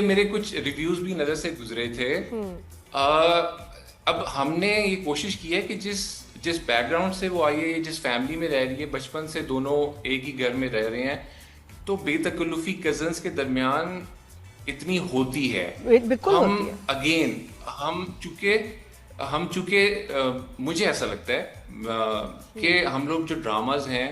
میرے کچھ ریویوز بھی نظر سے گزرے تھے. اب ہم نے یہ کوشش کی ہے کہ جس بیک گراؤنڈ سے وہ آئی ہے, جس فیملی میں رہ رہی ہے, بچپن سے دونوں ایک ہی گھر میں رہ رہے ہیں, تو بے تکلفی کزنس کے درمیان اتنی ہوتی ہے. ہم چونکہ مجھے ایسا لگتا ہے کہ ہم لوگ جو ڈراماز ہیں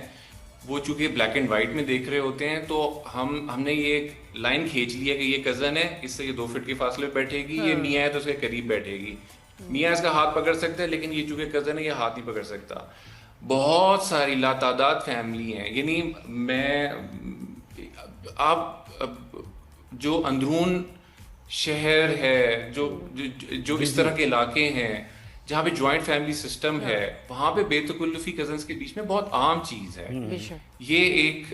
وہ چونکہ بلیک اینڈ وائٹ میں دیکھ رہے ہوتے ہیں, تو ہم نے یہ ایک لائن کھینچ لیا کہ یہ کزن ہے, اس سے یہ 2 فٹ کے فاصلے پہ بیٹھے گی, یہ میاں ہے تو اس کے قریب بیٹھے گی. میاں اس کا ہاتھ پکڑ سکتا ہے لیکن یہ چونکہ کزن ہے یہ ہاتھ نہیں پکڑ سکتا. بہت ساری لاتعداد فیملی ہیں, یعنی آپ جو اندرون شہر ہے, جو اس طرح کے علاقے ہیں جہاں پہ جوائنٹ فیملی سسٹم ہے, وہاں پہ بے تکلفی کزنس کے بیچ میں بہت عام چیز ہے. یہ ایک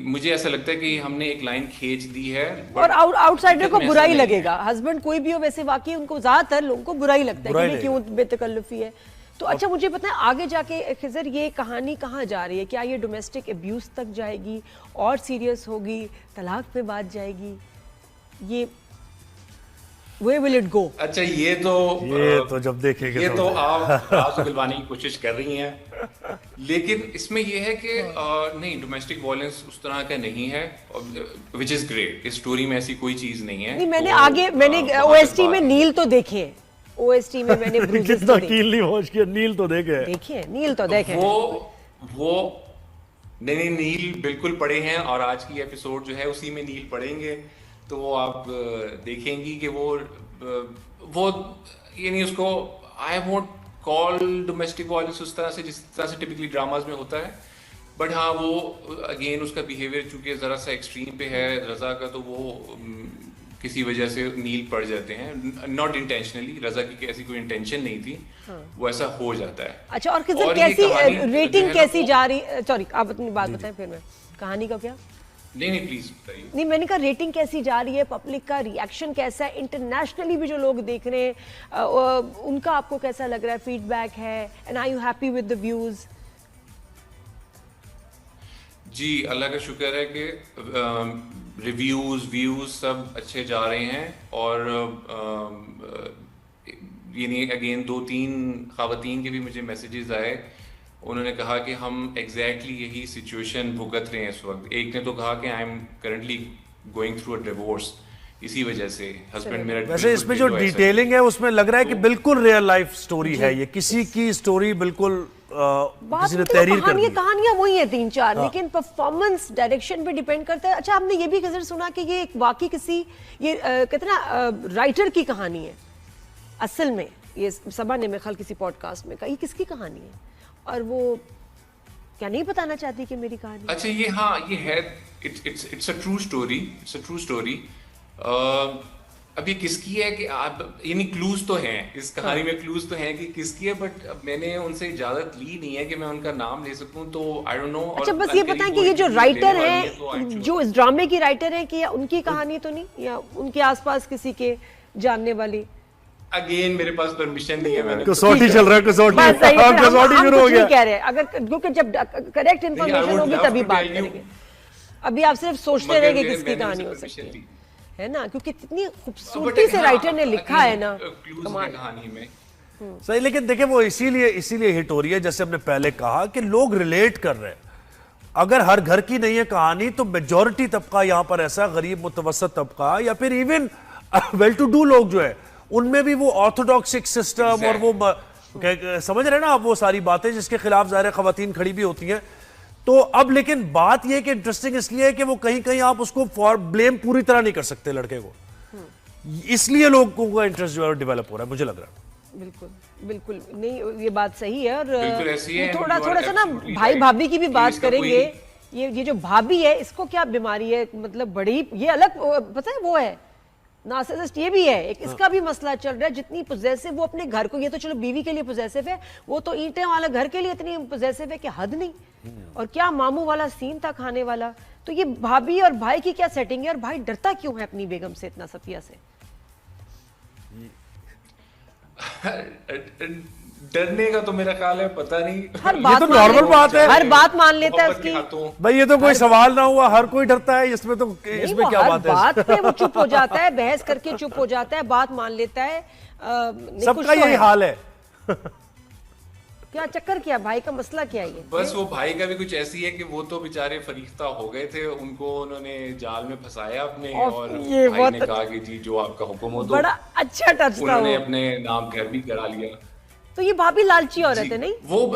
مجھے ایسا لگتا ہے کہ ہم نے ایک لائن کھینچ دی ہے, اور آؤٹ سائڈر کو برا ہی لگے گا. ہسبینڈ کوئی بھی ہو ویسے واقعی ان کو زیادہ تر لوگوں کو برا ہی لگتا ہے کہ کیوں بے تکلفی ہے. تو اچھا مجھے بتائیں آگے جا کے خضر یہ کہانی کہاں جا رہی ہے؟ کیا یہ ڈومیسٹک ابیوز تک جائے گی اور سیریس ہوگی, طلاق پہ بات جائے گی, یہ where will it go؟ اچھا یہ تو جب دیکھیں گے یہ تو آپ راز اگلوانے کی کوشش کر رہی ہیں, لیکن اس میں یہ ہے کہ نہیں, ڈومیسٹک وائلنس اس طرح کا نہیں ہے, which is great. اس سٹوری میں ایسی کوئی چیز نہیں ہے. میں نے او ایس ٹی میں نیل تو دیکھے, او ایس ٹی میں میں نے کتنا کینلی واچ کیا, نیل تو دیکھے وہ نہیں نیل بالکل پڑے ہیں, اور آج کی ایپیسوڈ جو ہے اسی میں نیل پڑھیں گے, تو وہ آپ دیکھیں گی کہ وہ یعنی اس کو I won't call domestic violence اس طرح سے جس طرح سے ٹپکلی ڈراماز میں ہوتا ہے, بٹ ہاں وہ اگین اس کا بیہیویئر چونکہ ذرا سا ایکسٹریم پہ ہے رضا کا, تو وہ کسی وجہ سے نیل پڑ جاتے ہیں, ناٹ انٹینشنلی, رضا کی ایسی کوئی انٹینشن نہیں تھی, وہ ایسا ہو جاتا ہے. اچھا اور خضر کیسی ریٹنگ کیسی جا رہی, سوری آپ اپنی بات بتائیں پھر میں کہانی کا کیا نہیں پلیز بتائیے. نہیں میں نے کہا ریٹنگ کیسی جا رہی ہے, پبلک کا ریئیکشن کیسا ہے, انٹرنیشنلی بھی جو لوگ دیکھ رہے ہیں ان کا آپ کو کیسا لگ رہا ہے, فیڈ بیک ہے, and are you happy with the views? جی اللہ کا شکر ہے کہ ویوز سب اچھے جا رہے ہیں, اور یعنی اگین 2-3 خواتین کے بھی مجھے میسیجز آئے, انہوں نے کہا کہ ہم ایگزیکٹلی یہی سچویشن بھگت رہے ہیں اس وقت. ایک نے تو کہا کہ I'm currently going through a divorce, اسی وجہ سے ہسبینڈ میرا. ویسے اس میں جو ڈیٹیلنگ ہے اس میں لگ رہا ہے کہ بالکل ریئل لائف سٹوری ہے, یہ کسی کی سٹوری بالکل کسی نے تحریر کر دی. کہانیاں وہی ہیں 3-4, لیکن پرفارمنس ڈائریکشن پہ ڈیپینڈ کرتا ہے. اچھا آپ نے یہ بھی خضر سنا کہ یہ ایک واقعی کسی یہ کتنا رائٹر کی کہانی ہے اصل میں, یہ صبا نے میرے خیال کسی پوڈ کاسٹ میں کہا, یہ کس کی کہانی ہے, اور وہ کیا نہیں بتانا چاہتی کہ میری کہانی؟ اچھا یہ ہاں یہ ہے, اٹس اے ٹرو اسٹوری. اب یہ کس کی ہے کہ آپ یعنی کلوز تو ہیں اس کہانی میں, کلوز تو ہیں کہ کس کی ہے, بٹ میں نے ان سے اجازت لی نہیں ہے کہ میں ان کا نام لے سکوں, تو آئی ڈونٹ نو. اچھا بس یہ بتائیں کہ یہ جو رائٹر ہیں, جو اس ڈرامے کی رائٹر ہیں, کہ ان کی کہانی تو نہیں, یا ان کے آس پاس کسی کے جاننے والی؟ اگین میرے پاس پرمیشن نہیں ہے, میں نے کسوٹی چل رہا ہے, کسوٹی شروع ہو گیا. کہہ رہے ہیں اگر کیونکہ جب کریکٹ انفارمیشن ہوگی تبھی بات کریں گے, ابھی آپ صرف سوچتے رہیں گے کس کی کہانی ہو سکتی ہے نا, کیونکہ اتنی خوبصورتی سے رائٹر نے لکھا ہے نا کہانی میں. صحیح, لیکن دیکھیں وہ اسی لیے ہٹ ہو رہی ہے, جیسے ہم نے پہلے کہا کہ لوگ ریلیٹ کر رہے ہیں. اگر ہر گھر کی نہیں ہے کہانی, تو میجورٹی طبقہ یہاں پر ایسا, غریب متوسط طبقہ, یا پھر ایون ویل ٹو ڈو لوگ جو ہے, ان میں بھی وہ آرتھوڈاکسک سسٹم اور وہ سمجھ رہے ہیں نا آپ وہ ساری باتیں جس کے خلاف ظاہر خواتین کھڑی بھی ہوتی ہیں. تو اب لیکن بات یہ کہ انٹرسٹنگ اس لیے ہے کہ وہ کہیں آپ اس کو بلیم پوری طرح نہیں کر سکتے لڑکے کو, اس لیے لوگوں کا انٹرسٹ جو ہے ڈیولپ ہو رہا ہے, مجھے لگ رہا ہے. بالکل نہیں, یہ بات صحیح ہے. اور تھوڑا سا نا بھائی بھابھی کی بھی بات کریں گے. یہ جو بھابھی ہے اس کو کیا بیماری ہے, مطلب بڑی یہ الگ پتہ ہے وہ ہے نارسسسٹ, یہ بھی ہے ایک, اس کا بھی مسئلہ چل رہا ہے. جتنی پوزیسو وہ اپنے گھر کو, یہ تو چلو بیوی کے لیے پوزیسو ہے, وہ تو اینٹیں والا گھر کے لیے اتنی پوزیسو ہے کہ حد نہیں. اور کیا ماموں والا سین تھا کھانے والا. تو یہ بھابھی اور بھائی کی کیا سیٹنگ ہے, اور بھائی ڈرتا کیوں ہے اپنی بیگم سے اتنا, صفیہ سے؟ ڈرنے کا تو میرا خیال ہے پتہ نہیں, یہ تو نارمل بات ہے, ہر بات مان لیتا ہے اس کی. بھائی یہ تو کوئی سوال نہ ہوا, ہر کوئی ڈرتا ہے, اس میں تو اس میں کیا بات ہے؟ بات پہ وہ چپ ہو جاتا ہے, بحث کر کے چپ ہو جاتا ہے, بات مان لیتا ہے. سب کا یہی حال ہے. کیا چکر کیا بھائی کا مسئلہ کیا ہے؟ بس وہ بھائی کا بھی کچھ ایسی ہے کہ وہ تو بیچارے فریختہ ہو گئے تھے, ان کو انہوں نے جال میں پھنسایا اپنے, اور بھائی نے کہا کہ جی جو آپ کا حکم ہو. بڑا اچھا ٹچ تھا, انہوں نے اپنے نام گھر بھی کرا لیا. تو یہ بھابھی لالچی عورت ہے نہیں؟ وہ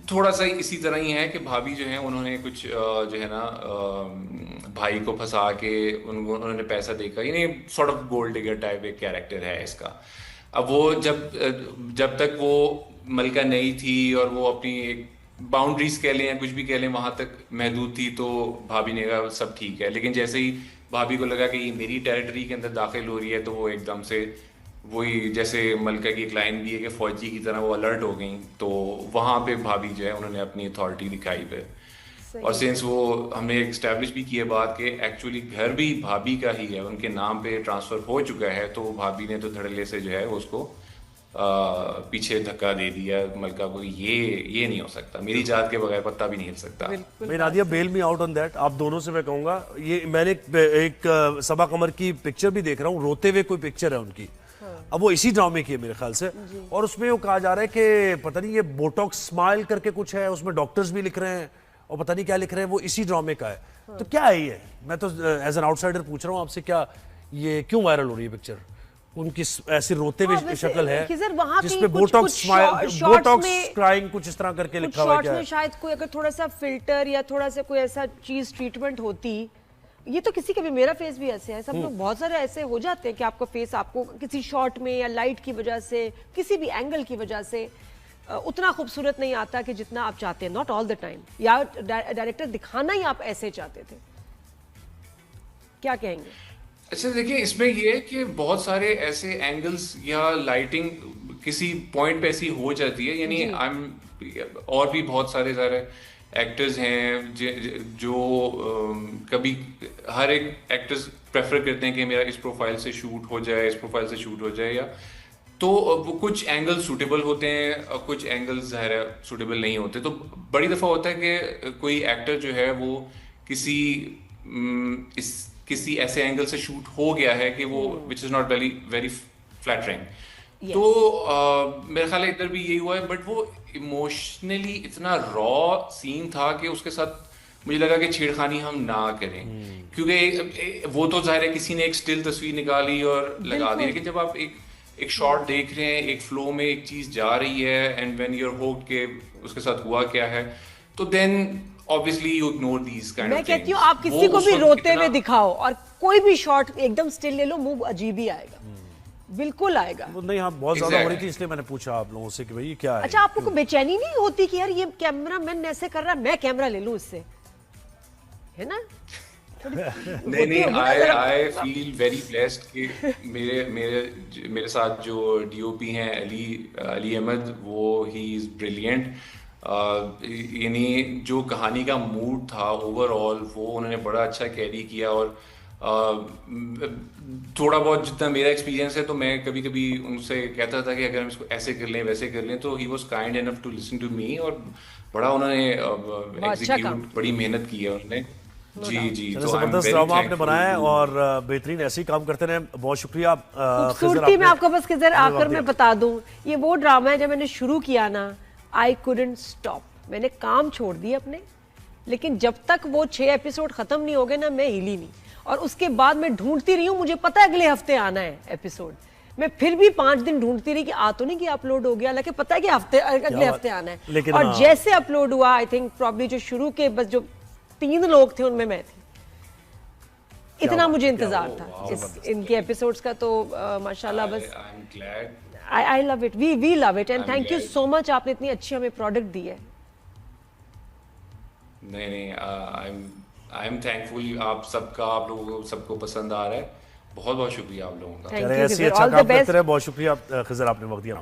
تھوڑا سا اسی طرح ہی ہے کہ بھابھی جو ہیں انہوں نے کچھ جو ہے نا بھائی کو پھنسا کے انہوں نے پیسہ دے کر, یعنی sort of gold Daggar type ایک کیریکٹر ہے اس کا. اب وہ جب تک وہ ملکہ نئی تھی اور وہ اپنی ایک باؤنڈریز کہہ لیں یا کچھ بھی کہہ لیں وہاں تک محدود تھی, تو بھابھی نے کہا سب ٹھیک ہے. لیکن جیسے ہی بھابھی کو لگا کہ یہ میری ٹیریٹری کے اندر داخل ہو رہی ہے, تو وہ ایک دم سے وہی جیسے ملکہ کی ایک لائن بھی ہے کہ فوجی کی طرح وہ الرٹ ہو گئیں, تو وہاں پہ بھابھی جو ہے انہوں نے اپنی اتھارٹی دکھائی پہ. اور سینس وہ ہم نے اسٹیبلش بھی کی ہے بات کہ ایکچولی گھر بھی بھابھی کا ہی ہے, ان کے نام پہ ٹرانسفر ہو چکا ہے, تو بھابھی نے تو دھڑلے سے جو ہے اس کو پیچھے دھکا دے دیا ملکہ کو, یہ نہیں ہو سکتا, میری جات کے بغیر پتہ بھی نہیں ہل سکتا. میں Nadia bail me out on that. آپ دونوں سے میں کہوں گا, یہ میں نے ایک صبا قمر کی پکچر بھی دیکھ رہا ہوں, روتے ہوئے کوئی پکچر ہے ان کی, اب وہ اسی ڈرامے کی ہے میرے خیال سے, اور اس میں وہ کہا جا رہا ہے کہ پتہ نہیں یہ بوٹاکس اسمائل کر کے کچھ ہے, اس میں ڈاکٹرز بھی لکھ رہے ہیں اور پتہ نہیں کیا لکھ رہے ہیں, وہ اسی ڈرامے کا ہے. تو کیا ہے یہ, میں تو ایز این آؤٹ سائڈر پوچھ رہا ہوں آپ سے, کیا یہ کیوں وائرل ہو رہی ہے پکچر؟ ان کی ایسی روتے ہوئے شکل ہے جس پہ بوٹاکس کرائنگ کچھ اس طرح کر کے لکھا ہوا ہے. شاید کوئی اگر تھوڑا سا فلٹر یا تھوڑا سا کوئی ایسا چیز ٹریٹمنٹ ہوتی, یہ تو کسی کا بھی, میرا فیس بھی ایسے ہے, سب لوگ بہت سارے ایسے ہو جاتے ہیں کہ آپ کا فیس آپ کو کسی شاٹ میں یا لائٹ کی وجہ سے, کسی بھی اینگل کی وجہ سے اتنا خوبصورت نہیں آتا کہ جتنا آپ چاہتے ہیں, ناٹ آل دا ٹائم, یا ڈائریکٹر دکھانا ہی آپ ایسے چاہتے تھے. کیا کہیں گے؟ اچھا دیکھیں, اس میں یہ ہے کہ بہت سارے ایسے اینگلز یا لائٹنگ کسی پوائنٹ پہ ایسی ہو جاتی ہے, یعنی اور بھی بہت سارے ایکٹرز ہیں جو کبھی ہر ایک ایکٹرز پریفر کرتے ہیں کہ میرا اس پروفائل سے شوٹ ہو جائے, اس پروفائل سے شوٹ ہو جائے, یا تو وہ کچھ اینگل سوٹیبل ہوتے ہیں اور کچھ اینگل ظاہر ہے سوٹیبل نہیں ہوتے. تو بڑی دفعہ ہوتا ہے کہ کوئی ایکٹر جو ہے وہ کسی ایسے اینگل سے شوٹ ہو گیا ہے کہ وہ وچ از ناٹ ویری فلیٹرنگ, تو میرے خیال ہے ادھر بھی یہی ہوا ہے. بٹ وہ ایموشنلی اتنا را سین تھا کہ اس کے ساتھ مجھے لگا کہ چھیڑخانی ہم نہ کریں, کیونکہ وہ تو ظاہر ہے کسی نے ایک اسٹل تصویر نکالی اور لگا دی, لیکن جب آپ ایک شارٹ دیکھ رہے ہیں, ایک فلو میں ایک چیز جا رہی ہے, اینڈ وین یو آر ہوکڈ کہ اس کے ساتھ ہوا کیا ہے, تو دین obviously you ignore these kind of things. میں کہتی ہوں آپ کسی کو بھی روتے ہوئے دکھاؤ اور کوئی بھی شارٹ ایک دم سٹل لے لو, منہ عجیب ہی آئے گا, بالکل آئے گا. نہیں ہاں بہت زیادہ ہو رہی تھی, اس لیے میں نے پوچھا آپ لوگوں سے کہ بھئی کیا ہے. اچھا آپ کو بے چینی نہیں ہوتی کہ یار یہ کیمرہ مین ایسے کر رہا ہے, میں کیمرہ لے لوں اس سے, ہے نا؟ نہیں, I feel very blessed کہ میرے ساتھ جو ڈی او پی ہیں علی احمد, وہ he is brilliant. یعنی جو کہانی کا موڈ تھا اوور آل وہ انہوں نے بڑا اچھا کیری کیا, اور تھوڑا بہت جتنا میرا ایکسپیرینس ہے تو میں کبھی کبھی ان سے کہتا تھا کہ اگر ہم اس کو ایسے کر لیں ویسے کر لیں, تو he was kind enough to listen to me, اور بڑا انہوں نے ایگزیکیوٹ بڑی محنت کی ہے انہوں نے. جی زبردست ڈرامہ آپ نے بنایا ہے اور بہترین ایسے ہی کام کرتے رہے. بہت شکریہ. خوبصورتی میں آپ کو بس خضر آخر میں بتا دوں, یہ وہ ڈرامہ ہے جب میں نے شروع کیا نا, I couldn't stop, میں نے کام چھوڑ دیے اپنے, لیکن جب تک وہ 6 ایپیسوڈ ختم نہیں ہو گئے نا میں ہلی نہیں, اور اس کے بعد میں ڈھونڈتی رہی ہوں, مجھے پتا ہے اگلے ہفتے آنا ہے ایپیسوڈ, میں پھر بھی 5 دن ڈھونڈتی رہی کہ آ تو نہیں کہ اپلوڈ ہو گیا, حالانکہ پتا ہے کہ اگلے ہفتے آنا ہے, اور جیسے اپلوڈ ہوا آئی تھنک پرابلی جو شروع کے بس جو 3 لوگ تھے ان میں تھی, اتنا مجھے انتظار تھا ان کے ایپیسوڈز کا. تو ماشاءاللہ بس I love it, we love it, and thank you so much, آپ نے اتنی اچھی ہمیں پروڈکٹ دی ہے. نہیں I am thankful آپ سب کا, آپ لوگوں کو سب کو پسند آ رہا ہے, بہت بہت شکریہ آپ لوگوں کا. ایسے اچھا کام کرتے رہے, بہت شکریہ خضر آپ نے وقت دیا.